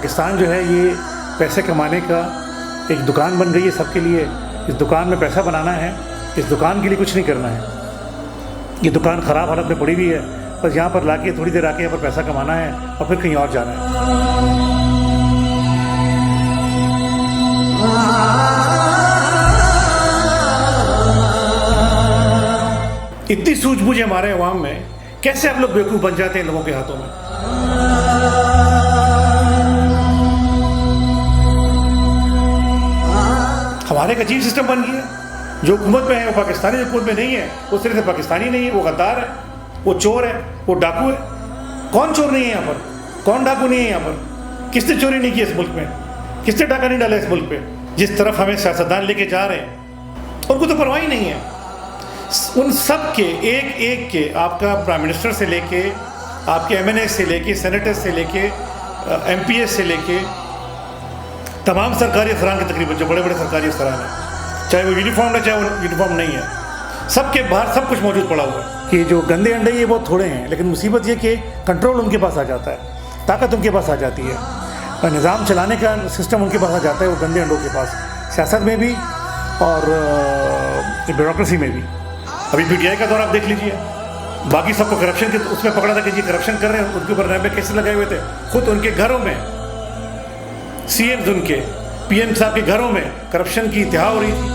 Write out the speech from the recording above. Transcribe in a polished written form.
پاکستان جو ہے یہ پیسے کمانے کا ایک دکان بن گئی ہے سب کے لیے. اس دکان میں پیسہ بنانا ہے, اس دکان کے لیے کچھ نہیں کرنا ہے. یہ دکان خراب حالت میں پڑی ہوئی ہے, بس یہاں پر لا کے تھوڑی دیر آ کے یہاں پر پیسہ کمانا ہے اور پھر کہیں اور جانا ہے. اتنی سوجھ بوجھ ہمارے عوام میں, کیسے آپ لوگ بیوقوف بن جاتے ہیں لوگوں کے ہاتھوں میں. ہمارے ایک عجیب سسٹم بن گیا. جو حکومت میں ہے وہ پاکستانی حکومت میں نہیں ہے, وہ صرف پاکستانی نہیں ہے, وہ غدار ہے, وہ چور ہے, وہ ڈاکو ہے. کون چور نہیں ہے یہاں پر؟ کون ڈاکو نہیں ہے یہاں پر؟ کس نے چوری نہیں کی اس ملک میں؟ کس نے ڈاکہ نہیں ڈالا اس ملک پہ؟ جس طرف ہمیں سیاستدان لے کے جا رہے ہیں ان کو تو پرواہ ہی نہیں ہے. ان سب کے ایک ایک کے, آپ کا پرائم منسٹر سے لے کے, آپ کے ایم این اے سے لے کے, سینیٹر سے لے کے, ایم پی ایس سے لے کے, تمام سرکاری افسران کے تقریباً جو بڑے بڑے سرکاری افسران ہیں, چاہے وہ یونیفارم ہے چاہے وہ یونیفارم نہیں ہے, سب کے باہر سب کچھ موجود پڑا ہوا ہے. کہ جو گندے انڈے یہ بہت تھوڑے ہیں, لیکن مصیبت یہ کہ کنٹرول ان کے پاس آ جاتا ہے, طاقت ان کے پاس آ جاتی ہے, نظام چلانے کا سسٹم ان کے پاس آ جاتا ہے, وہ گندے انڈوں کے پاس, سیاست میں بھی اور بیوروکریسی میں بھی. ابھی پی ٹی آئی کا دور آپ دیکھ لیجیے, باقی سب کو کرپشن کے اس میں پکڑا تھا کہ یہ کرپشن کر رہے ہیں, ان کے اوپر ریمپے کیسے لگائے ہوئے تھے. خود ان کے گھروں میں سی ایمز, ان کے پی ایم صاحب کے گھروں میں کرپشن کی انتہا ہو رہی تھی.